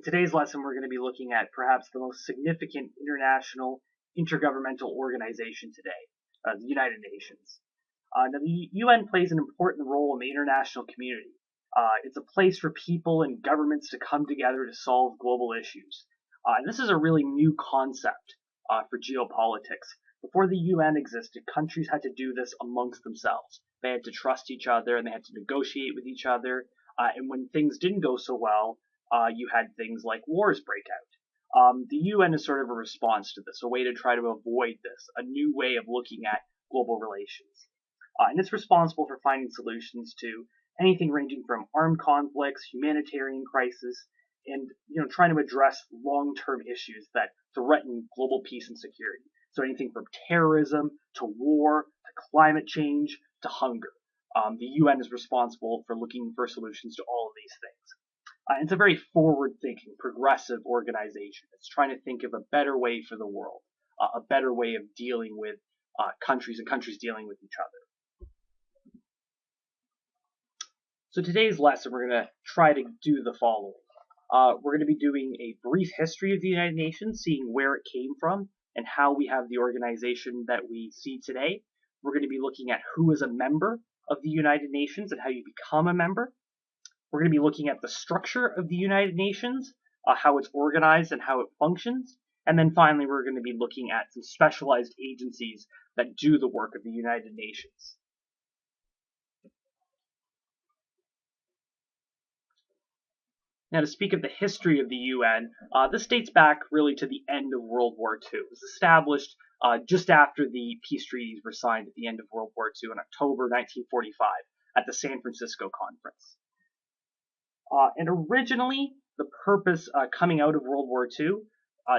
In today's lesson, we're going to be looking at perhaps the most significant international intergovernmental organization today, the United Nations. Now, the UN plays an important role in the international community. It's a place for people and governments to come together to solve global issues. And this is a really new concept for geopolitics. Before the UN existed, countries had to do this amongst themselves. They had to trust each other and they had to negotiate with each other. And when things didn't go so well, you had things like wars break out. The UN is sort of a response to this, a way to try to avoid this, a new way of looking at global relations. And it's responsible for finding solutions to anything ranging from armed conflicts, humanitarian crisis, and trying to address long-term issues that threaten global peace and security. So anything from terrorism to war to climate change to hunger. The UN is responsible for looking for solutions to all of these things. It's a very forward-thinking, progressive organization. It's trying to think of a better way for the world, a better way of dealing with countries and countries dealing with each other. So today's lesson, we're going to try to do the following. We're going to be doing a brief history of the United Nations, seeing where it came from and how we have the organization that we see today. We're going to be looking at who is a member of the United Nations and how you become a member. We're going to be looking at the structure of the United Nations, how it's organized and how it functions. And then finally, we're going to be looking at some specialized agencies that do the work of the United Nations. Now, to speak of the history of the UN, this dates back really to the end of World War II. It was established just after the peace treaties were signed at the end of World War II in October 1945 at the San Francisco Conference. And originally, the purpose coming out of World War II,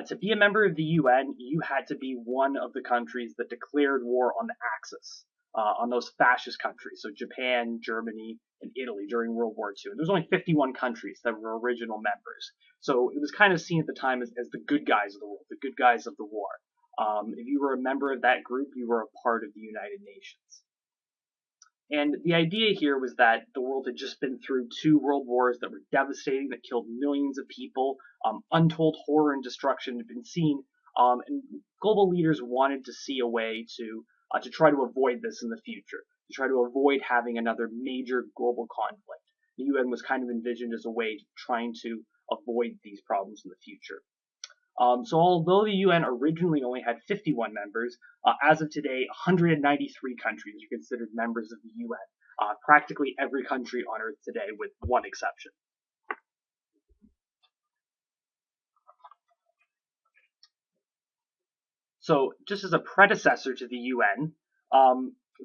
to be a member of the UN, you had to be one of the countries that declared war on the Axis, on those fascist countries, so Japan, Germany, and Italy during World War II. And there was only 51 countries that were original members. So it was kind of seen at the time as the good guys of the world, the good guys of the war. If you were a member of that group, you were a part of the United Nations. And the idea here was that the world had just been through 2 world wars that were devastating, that killed millions of people. Untold horror and destruction had been seen, and global leaders wanted to see a way to try to avoid this in the future, to try to avoid having another major global conflict. The UN was kind of envisioned as a way to trying to avoid these problems in the future. So although the UN originally only had 51 members, as of today, 193 countries are considered members of the UN. Practically every country on Earth today, with one exception. So just as a predecessor to the UN,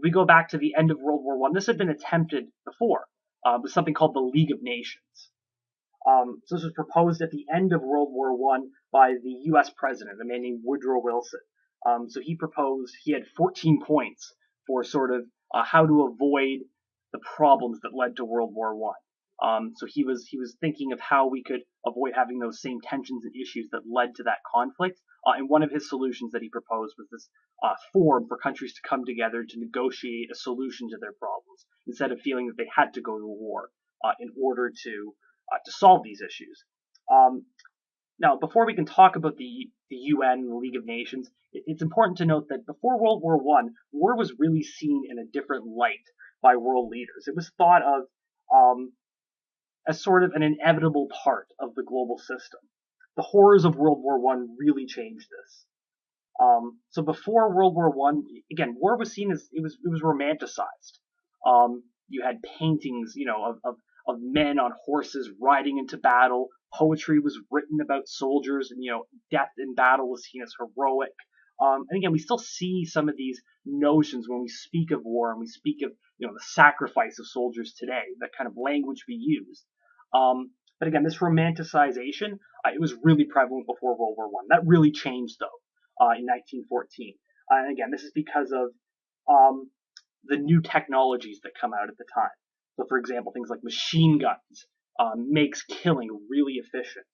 we go back to the end of World War I. This had been attempted before with something called the League of Nations. So this was proposed at the end of World War I by the U.S. president, a man named Woodrow Wilson. So he had 14 points for sort of how to avoid the problems that led to World War I. So he was thinking of how we could avoid having those same tensions and issues that led to that conflict. And one of his solutions that he proposed was this forum for countries to come together to negotiate a solution to their problems, instead of feeling that they had to go to war in order to solve these issues. Now, before we can talk about the UN and the League of Nations, it's important to note that before World War I, war was really seen in a different light by world leaders. It was thought of as sort of an inevitable part of the global system. The horrors of World War I really changed this. So before World War I, again, war was seen as it was romanticized. You had paintings, of men on horses riding into battle. Poetry was written about soldiers, and death in battle was seen as heroic. And again, we still see some of these notions when we speak of war and we speak of the sacrifice of soldiers today. That kind of language we use. But again, this romanticization, it was really prevalent before World War I. That really changed though in 1914. And again, this is because of the new technologies that come out at the time. So, for example, things like machine guns makes killing really efficient.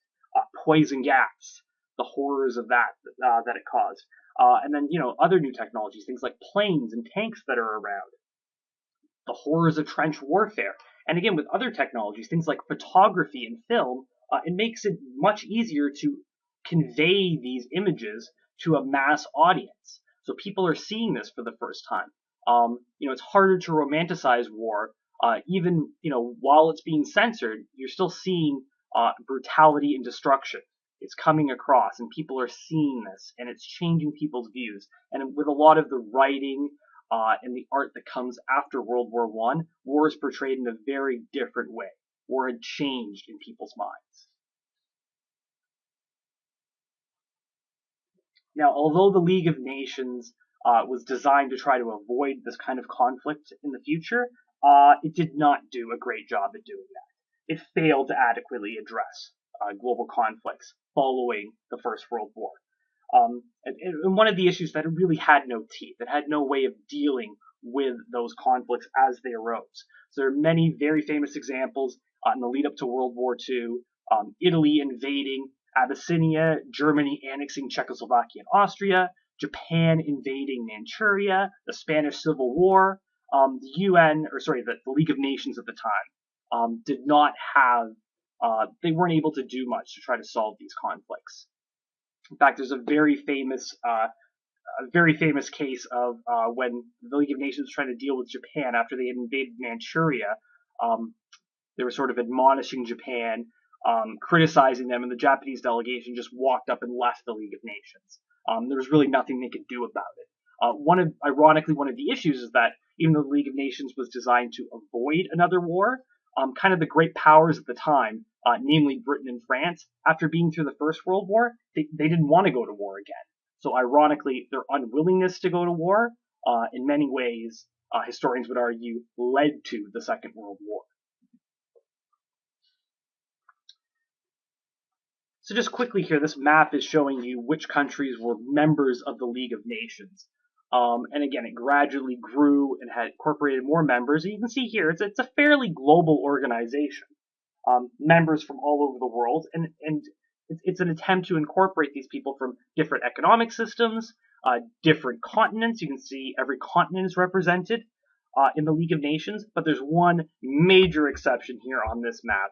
Poison gas, the horrors of that it caused. And then, other new technologies, things like planes and tanks that are around. The horrors of trench warfare. And again, with other technologies, things like photography and film, it makes it much easier to convey these images to a mass audience. So people are seeing this for the first time. It's harder to romanticize war. Even while it's being censored, you're still seeing brutality and destruction. It's coming across, and people are seeing this, and it's changing people's views. And with a lot of the writing and the art that comes after World War I, war is portrayed in a very different way. War had changed in people's minds. Now, although the League of Nations was designed to try to avoid this kind of conflict in the future, it did not do a great job at doing that. It failed to adequately address global conflicts following the First World War. And one of the issues that it really had no teeth, it had no way of dealing with those conflicts as they arose. So there are many very famous examples in the lead up to World War II, Italy invading Abyssinia, Germany annexing Czechoslovakia and Austria, Japan invading Manchuria, the Spanish Civil War. The League of Nations at the time did not have, they weren't able to do much to try to solve these conflicts. In fact, there's a very famous case of when the League of Nations was trying to deal with Japan after they had invaded Manchuria. They were sort of admonishing Japan, criticizing them, and the Japanese delegation just walked up and left the League of Nations. There was really nothing they could do about it. Ironically, one of the issues is that even though the League of Nations was designed to avoid another war, kind of the great powers at the time, namely Britain and France, after being through the First World War, they didn't want to go to war again. So ironically, their unwillingness to go to war, in many ways, historians would argue, led to the Second World War. So just quickly here, this map is showing you which countries were members of the League of Nations. And again, it gradually grew and had incorporated more members. And you can see here, it's a fairly global organization. Members from all over the world, and it's an attempt to incorporate these people from different economic systems, different continents. You can see every continent is represented in the League of Nations, but there's one major exception here on this map,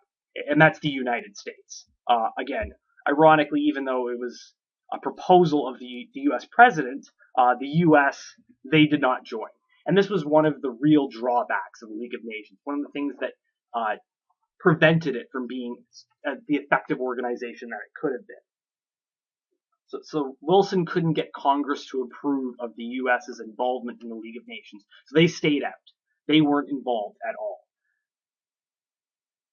and that's the United States. Again, ironically, even though it was a proposal of the U.S. president, the U.S., they did not join. And this was one of the real drawbacks of the League of Nations, one of the things that prevented it from being the effective organization that it could have been. So Wilson couldn't get Congress to approve of the U.S.'s involvement in the League of Nations, so they stayed out. They weren't involved at all.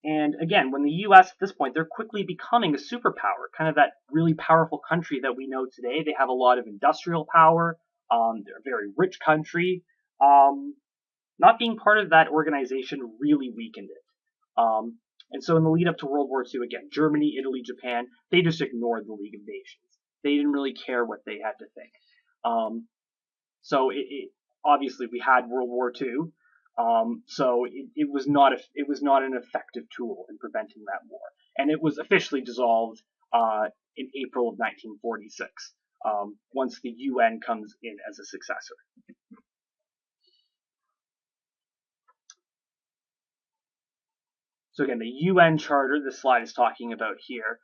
And again, when the U.S. at this point, they're quickly becoming a superpower, kind of that really powerful country that we know today. They have a lot of industrial power. They're a very rich country. Not being part of that organization really weakened it. And so in the lead up to World War II, again, Germany, Italy, Japan, they just ignored the League of Nations. They didn't really care what they had to think. So obviously we had World War II. So it was not an effective tool in preventing that war, and it was officially dissolved in April of 1946 once the UN comes in as a successor. So again, the UN Charter, this slide is talking about here,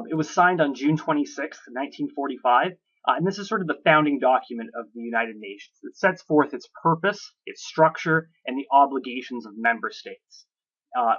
it was signed on June 26th, 1945. And this is sort of the founding document of the United Nations. It sets forth its purpose, its structure, and the obligations of member states.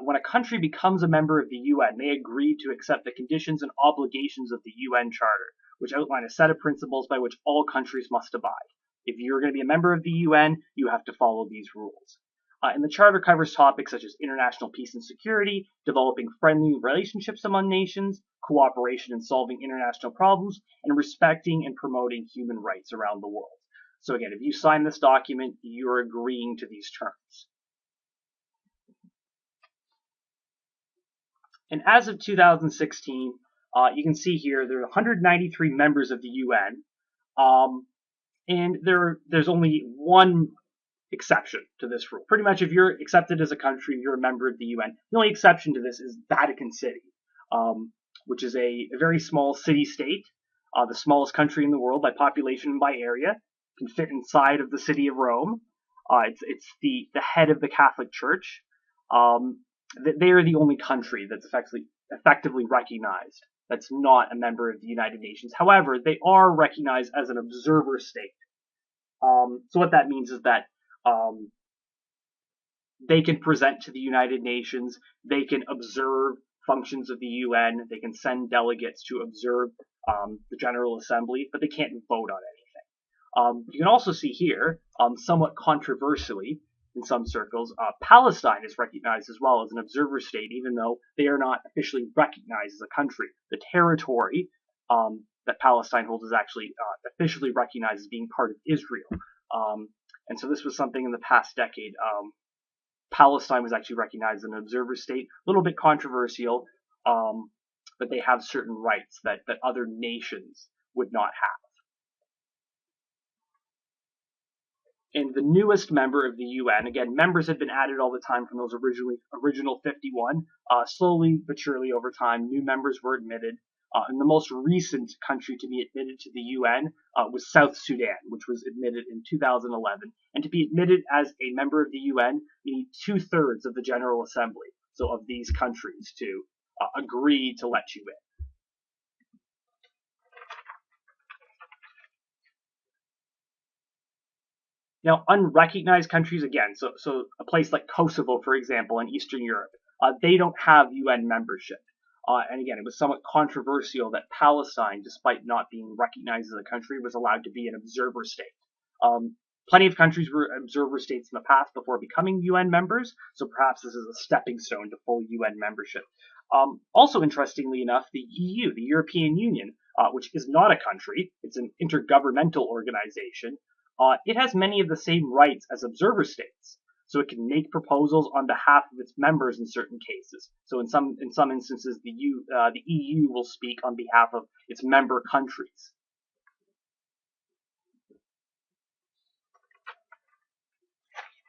When a country becomes a member of the UN, they agree to accept the conditions and obligations of the UN Charter, which outline a set of principles by which all countries must abide. If you're going to be a member of the UN, you have to follow these rules. And the Charter covers topics such as international peace and security, developing friendly relationships among nations, cooperation in solving international problems, and respecting and promoting human rights around the world. So again, if you sign this document, you're agreeing to these terms. And as of 2016, you can see here there are 193 members of the UN, and there's only one exception to this rule. Pretty much if you're accepted as a country, you're a member of the UN. The only exception to this is Vatican City, which is a very small city-state, the smallest country in the world by population and by area, can fit inside of the city of Rome. It's the head of the Catholic Church. they are the only country that's effectively recognized that's not a member of the United Nations. However, they are recognized as an observer state. So what that means is that they can present to the United Nations, they can observe functions of the UN, they can send delegates to observe the General Assembly, but they can't vote on anything. You can also see here, somewhat controversially in some circles, Palestine is recognized as well as an observer state, even though they are not officially recognized as a country. The territory that Palestine holds is actually officially recognized as being part of Israel. And so this was something in the past decade. Palestine was actually recognized as an observer state, a little bit controversial, but they have certain rights that other nations would not have. And the newest member of the UN, again, members had been added all the time from those original 51. Slowly but surely over time, new members were admitted. And the most recent country to be admitted to the UN was South Sudan, which was admitted in 2011. And to be admitted as a member of the UN, you need 2/3 of the General Assembly, so of these countries, to agree to let you in. Now, unrecognized countries, again, so a place like Kosovo, for example, in Eastern Europe, they don't have UN membership. And again, it was somewhat controversial that Palestine, despite not being recognized as a country, was allowed to be an observer state. Plenty of countries were observer states in the past before becoming UN members, so perhaps this is a stepping stone to full UN membership. Also, interestingly enough, the EU, the European Union, which is not a country, it's an intergovernmental organization, it has many of the same rights as observer states. So it can make proposals on behalf of its members in certain cases. So in some instances, the EU will speak on behalf of its member countries.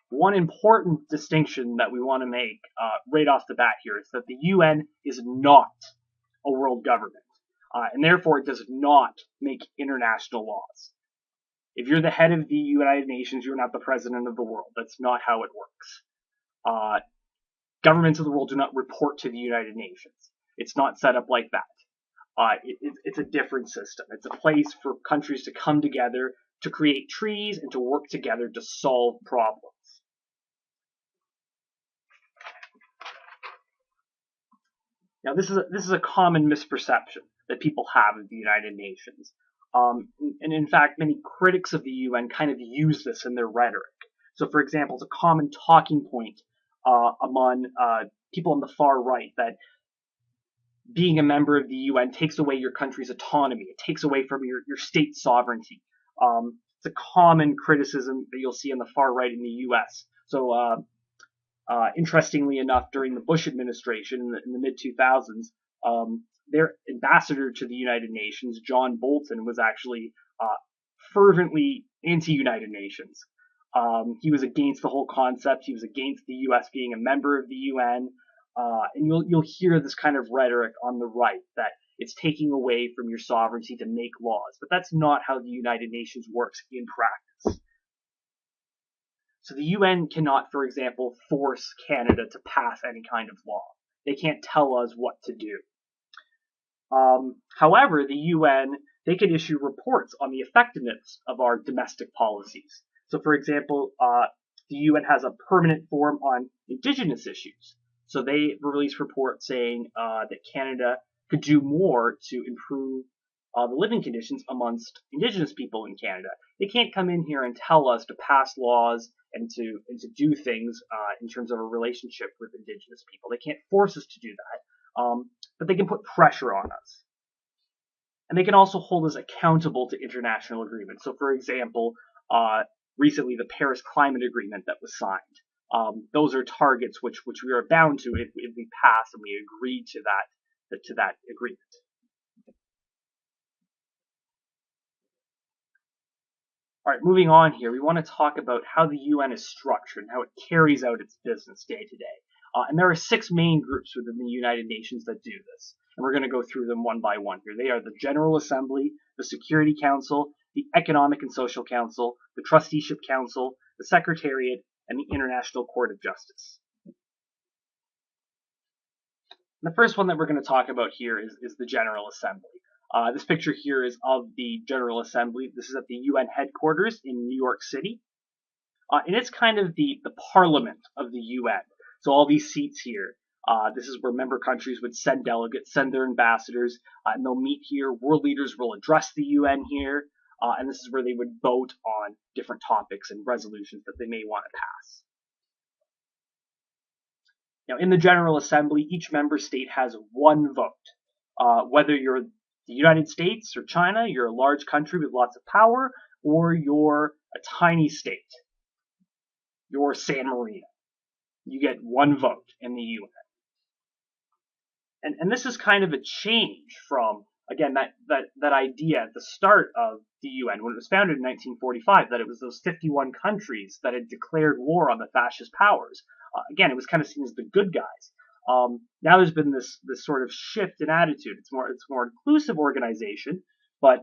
One important distinction that we want to make right off the bat here is that the UN is not a world government, and therefore it does not make international laws. If you're the head of the United Nations, you're not the president of the world. That's not how it works. Governments of the world do not report to the United Nations. It's not set up like that. It's a different system. It's a place for countries to come together to create treaties and to work together to solve problems. Now, this is a common misperception that people have of the United Nations. And in fact, many critics of the UN kind of use this in their rhetoric. So, for example, it's a common talking point among people on the far right that being a member of the UN takes away your country's autonomy. It takes away from your state sovereignty. It's a common criticism that you'll see on the far right in the US. So, interestingly enough, during the Bush administration in the mid-2000s, their ambassador to the United Nations, John Bolton, was actually fervently anti-United Nations. He was against the whole concept. He was against the U.S. being a member of the UN. And you'll hear this kind of rhetoric on the right that it's taking away from your sovereignty to make laws. But that's not how the United Nations works in practice. So the UN cannot, for example, force Canada to pass any kind of law. They can't tell us what to do. However, the UN, they can issue reports on the effectiveness of our domestic policies. So, for example, the UN has a permanent forum on Indigenous issues. So they release reports saying that Canada could do more to improve the living conditions amongst Indigenous people in Canada. They can't come in here and tell us to pass laws and to do things in terms of a relationship with Indigenous people. They can't force us to do that, but they can put pressure on us. And they can also hold us accountable to international agreements. So, for example, recently the Paris Climate Agreement that was signed. Those are targets which we are bound to if we pass and we agree to that agreement. All right, moving on here, we want to talk about how the UN is structured and how it carries out its business day to day. And there are 6 main groups within the United Nations that do this. And we're going to go through them one by one here. They are the General Assembly, the Security Council, the Economic and Social Council, the Trusteeship Council, the Secretariat, and the International Court of Justice. The first one that we're going to talk about here is the General Assembly. This picture here is of the General Assembly. This is at the UN headquarters in New York City. And it's kind of the parliament of the UN. So all these seats here, this is where member countries would send delegates, send their ambassadors, and they'll meet here. World leaders will address the UN here, and this is where they would vote on different topics and resolutions that they may want to pass. Now, in the General Assembly, each member state has one vote. Whether you're the United States or China, you're a large country with lots of power, or you're a tiny state, you're San Marino, you get one vote in the UN. And this is kind of a change from, again, that idea at the start of the UN, when it was founded in 1945, that it was those 51 countries that had declared war on the fascist powers. Again, it was kind of seen as the good guys. Now there's been this sort of shift in attitude. It's more inclusive organization, but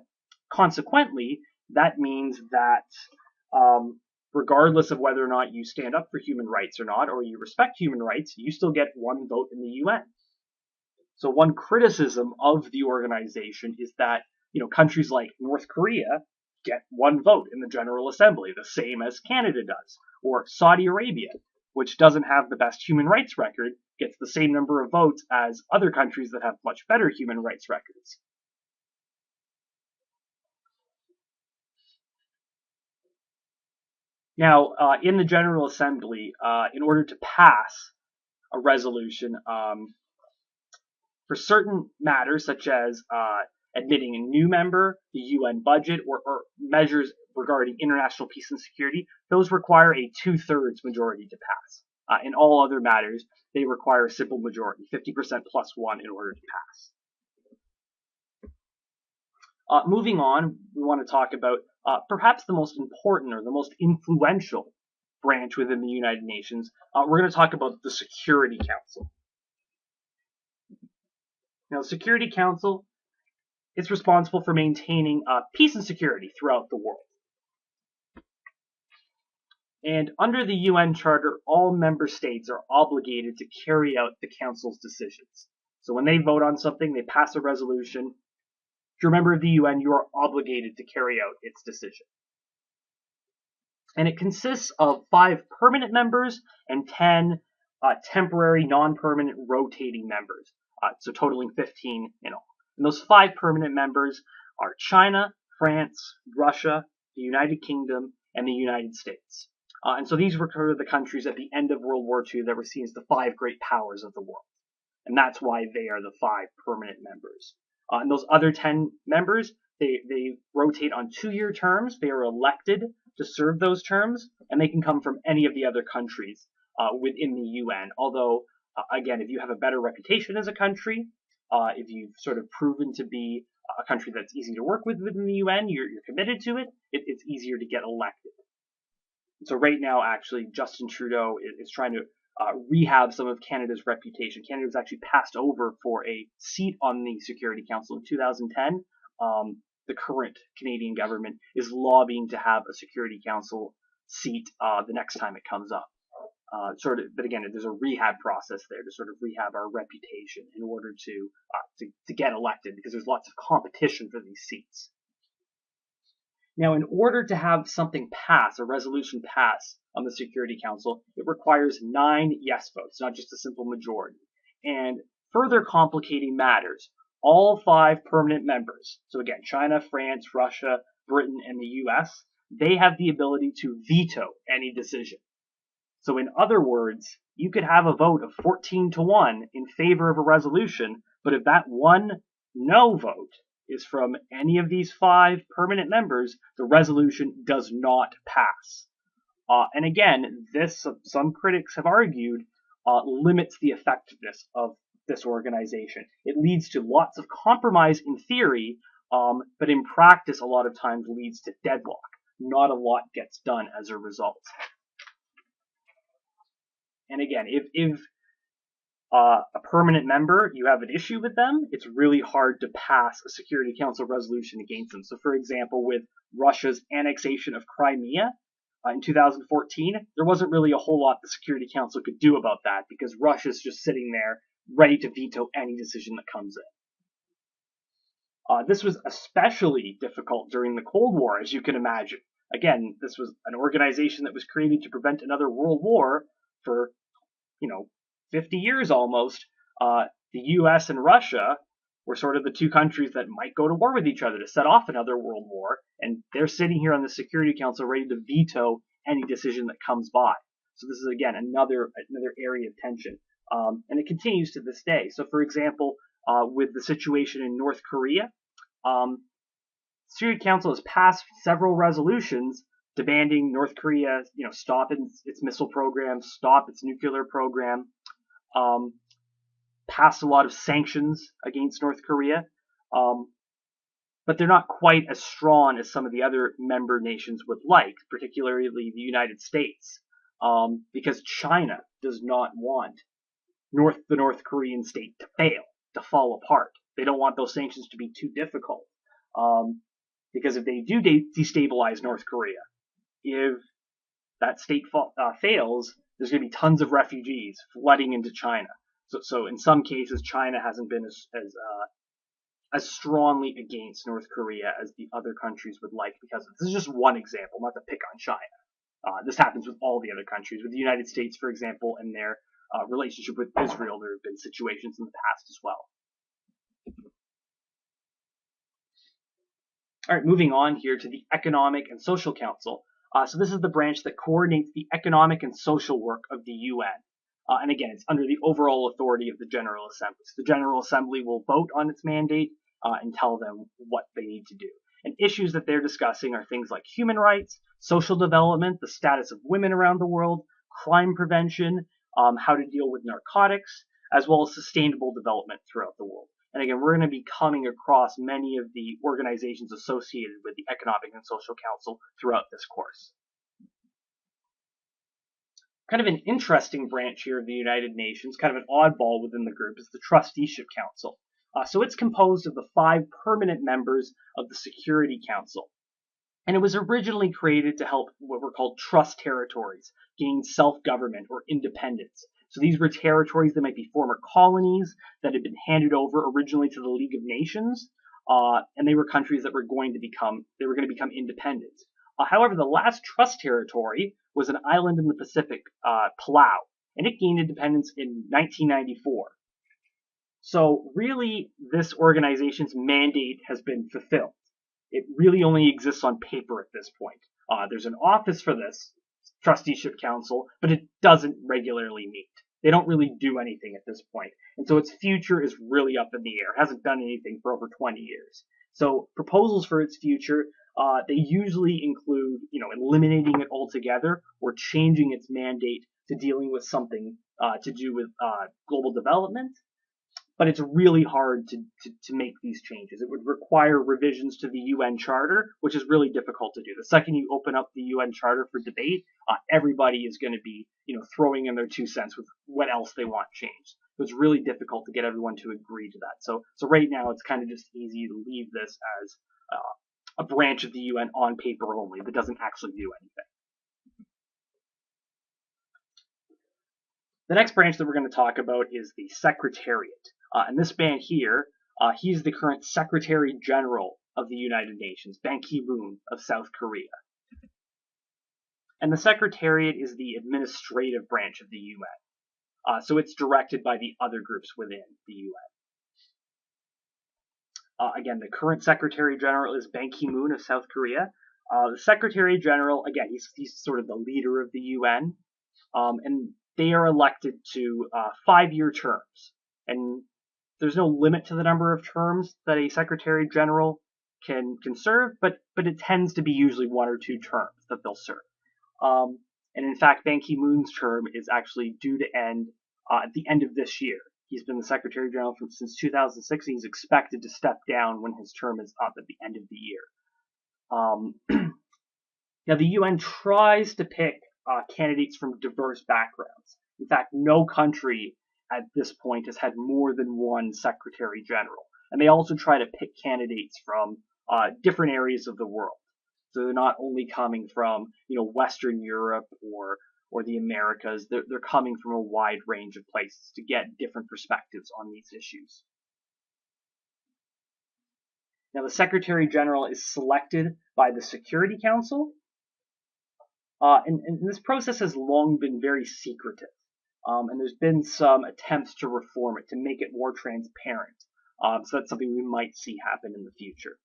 consequently, that means that regardless of whether or not you stand up for human rights or not, or you respect human rights, you still get one vote in the UN. So one criticism of the organization is that, countries like North Korea get one vote in the General Assembly, the same as Canada does, or Saudi Arabia, which doesn't have the best human rights record, gets the same number of votes as other countries that have much better human rights records. Now, in the General Assembly, in order to pass a resolution, for certain matters such as admitting a new member, the UN budget, or measures regarding international peace and security, those require a 2/3 majority to pass. In all other matters, they require a simple majority, 50% plus one, in order to pass. Moving on, we want to talk about perhaps the most important or the most influential branch within the United Nations. We're going to talk about the Security Council. Now, the Security Council is responsible for maintaining peace and security throughout the world. And under the UN Charter, all member states are obligated to carry out the Council's decisions. So when they vote on something, they pass a resolution. If you're a member of the UN, you are obligated to carry out its decision. And it consists of 5 permanent members and 10 temporary, non-permanent, rotating members. So totaling 15 in all. And those 5 permanent members are China, France, Russia, the United Kingdom, and the United States. And so these were the countries at the end of World War II that were seen as the 5 great powers of the world. And that's why they are the 5 permanent members. And those other 10 members, they rotate on 2-year terms. They are elected to serve those terms, and they can come from any of the other countries within the UN. Although, again, if you have a better reputation as a country, if you've sort of proven to be a country that's easy to work with within the UN, you're committed to it, it's easier to get elected. So right now, actually, Justin Trudeau is trying to rehab some of Canada's reputation. Canada was actually passed over for a seat on the Security Council in 2010. The current Canadian government is lobbying to have a Security Council seat the next time it comes up. But again, there's a rehab process there to sort of rehab our reputation in order to get elected, because there's lots of competition for these seats. Now, in order to have something pass, a resolution pass on the Security Council, it requires 9 yes votes, not just a simple majority. And further complicating matters, all 5 permanent members, so again, China, France, Russia, Britain, and the US, they have the ability to veto any decision. So in other words, you could have a vote of 14-1 in favor of a resolution, but if that one no vote is from any of these 5 permanent members, the resolution does not pass. And again, this, some critics have argued, limits the effectiveness of this organization. It leads to lots of compromise in theory, but in practice, a lot of times leads to deadlock. Not a lot gets done as a result. And again, if a permanent member, you have an issue with them, it's really hard to pass a Security Council resolution against them. So for example, with Russia's annexation of Crimea in 2014, there wasn't really a whole lot the Security Council could do about that, because Russia's just sitting there ready to veto any decision that comes in. This was especially difficult during the Cold War, as you can imagine. Again, this was an organization that was created to prevent another world war for, 50 years almost. The U.S. and Russia were sort of the two countries that might go to war with each other to set off another world war, and they're sitting here on the Security Council ready to veto any decision that comes by. So this is, again, another area of tension, and it continues to this day. So, for example, with the situation in North Korea, Security Council has passed several resolutions demanding North Korea, stop its missile program, stop its nuclear program, passed a lot of sanctions against North Korea, but they're not quite as strong as some of the other member nations would like, particularly the United States, because China does not want the North Korean state to fail, to fall apart. They don't want those sanctions to be too difficult. Because if they do destabilize North Korea, if that state fails, there's going to be tons of refugees flooding into China. So in some cases, China hasn't been as strongly against North Korea as the other countries would like, because this is just one example, not to pick on China. This happens with all the other countries. With the United States, for example, and their relationship with Israel, there have been situations in the past as well. All right, moving on here to the Economic and Social Council. So this is the branch that coordinates the economic and social work of the UN. And again, it's under the overall authority of the General Assembly. So the General Assembly will vote on its mandate and tell them what they need to do. And issues that they're discussing are things like human rights, social development, the status of women around the world, crime prevention, how to deal with narcotics, as well as sustainable development throughout the world. And again, we're going to be coming across many of the organizations associated with the Economic and Social Council throughout this course. Kind of an interesting branch here of the United Nations, kind of an oddball within the group, is the Trusteeship Council. So it's composed of the 5 permanent members of the Security Council. And it was originally created to help what were called trust territories gain self-government or independence. So these were territories that might be former colonies that had been handed over originally to the League of Nations, and they were countries that were going to become independent. However, the last trust territory was an island in the Pacific, Palau, and it gained independence in 1994. So really, this organization's mandate has been fulfilled. It really only exists on paper at this point. There's an office for this Trusteeship Council, but it doesn't regularly meet. They don't really do anything at this point. And so its future is really up in the air. It hasn't done anything for over 20 years. So proposals for its future, they usually include, eliminating it altogether or changing its mandate to dealing with something to do with global development. But it's really hard to make these changes. It would require revisions to the UN Charter, which is really difficult to do. The second you open up the UN Charter for debate, everybody is going to be, throwing in their 2 cents with what else they want changed. So it's really difficult to get everyone to agree to that. So right now it's kind of just easy to leave this as a branch of the UN on paper only that doesn't actually do anything. The next branch that we're going to talk about is the Secretariat. And this man here, he's the current Secretary General of the United Nations, Ban Ki-moon of South Korea. And the Secretariat is the administrative branch of the UN. So it's directed by the other groups within the UN. Again, the current Secretary General is Ban Ki-moon of South Korea. The Secretary General, again, he's sort of the leader of the UN. And they are elected to 5-year terms. And there's no limit to the number of terms that a Secretary General can serve, but it tends to be usually 1 or 2 terms that they'll serve. And in fact, Ban Ki-moon's term is actually due to end at the end of this year. He's been the Secretary General since 2006, and he's expected to step down when his term is up at the end of the year. Now, the UN tries to pick candidates from diverse backgrounds. In fact, no country at this point has had more than 1 Secretary General. And they also try to pick candidates from different areas of the world. So they're not only coming from, Western Europe or or the Americas. They're coming from a wide range of places to get different perspectives on these issues. Now, the Secretary General is selected by the Security Council, and this process has long been very secretive, and there's been some attempts to reform it, to make it more transparent. So that's something we might see happen in the future.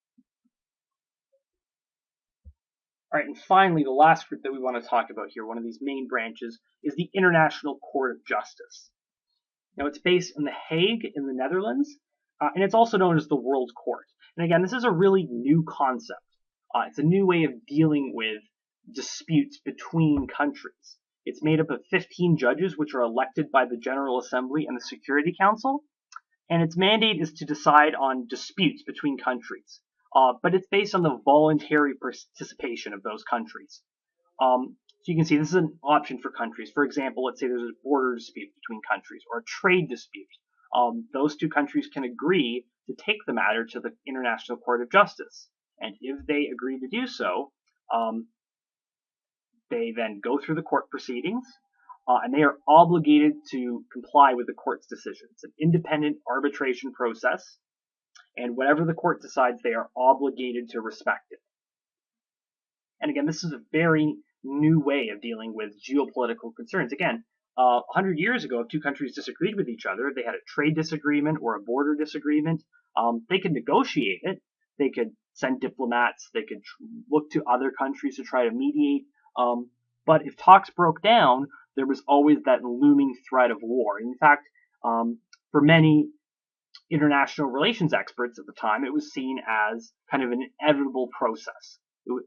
All right, and finally, the last group that we want to talk about here, one of these main branches, is the International Court of Justice. Now, it's based in The Hague in the Netherlands, and it's also known as the World Court. And again, this is a really new concept. It's a new way of dealing with disputes between countries. It's made up of 15 judges, which are elected by the General Assembly and the Security Council, and its mandate is to decide on disputes between countries. But it's based on the voluntary participation of those countries. So you can see this is an option for countries. For example, let's say there's a border dispute between countries or a trade dispute. Those two countries can agree to take the matter to the International Court of Justice. And if they agree to do so, they then go through the court proceedings, and they are obligated to comply with the court's decision. It's an independent arbitration process, and whatever the court decides, they are obligated to respect it. And again, this is a very new way of dealing with geopolitical concerns. Again, 100 years ago, if two countries disagreed with each other, they had a trade disagreement or a border disagreement, they could negotiate it. They could send diplomats. They could look to other countries to try to mediate. But if talks broke down, there was always that looming threat of war. In fact, for many international relations experts at the time, it was seen as kind of an inevitable process.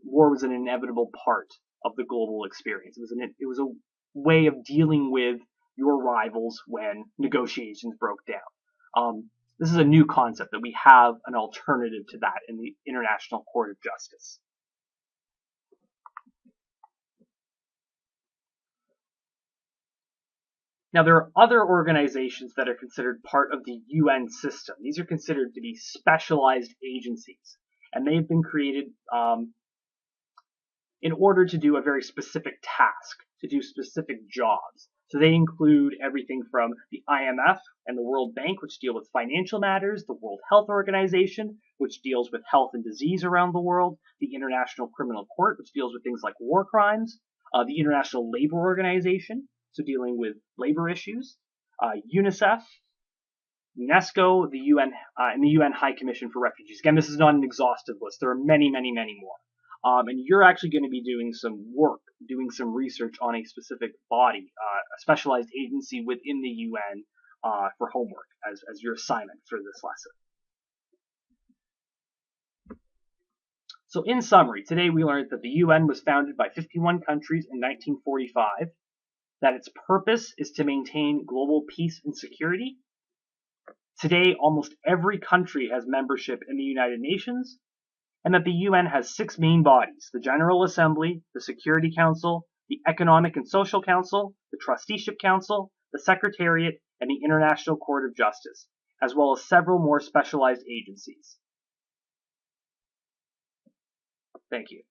War was an inevitable part of the global experience. It was a way of dealing with your rivals when negotiations broke down. This is a new concept, that we have an alternative to that in the International Court of Justice. Now, there are other organizations that are considered part of the UN system. These are considered to be specialized agencies, and they've been created in order to do a very specific task, to do specific jobs. So they include everything from the IMF and the World Bank, which deal with financial matters, the World Health Organization, which deals with health and disease around the world, the International Criminal Court, which deals with things like war crimes, the International Labor Organization, so dealing with labor issues, UNICEF, UNESCO, the UN, and the UN High Commission for Refugees. Again, this is not an exhaustive list. There are many, many, many more. And you're actually going to be doing some work, doing some research on a specific body, a specialized agency within the UN for homework as your assignment for this lesson. So in summary, today we learned that the UN was founded by 51 countries in 1945, that its purpose is to maintain global peace and security. Today, almost every country has membership in the United Nations, and that the UN has 6 main bodies: the General Assembly, the Security Council, the Economic and Social Council, the Trusteeship Council, the Secretariat, and the International Court of Justice, as well as several more specialized agencies. Thank you.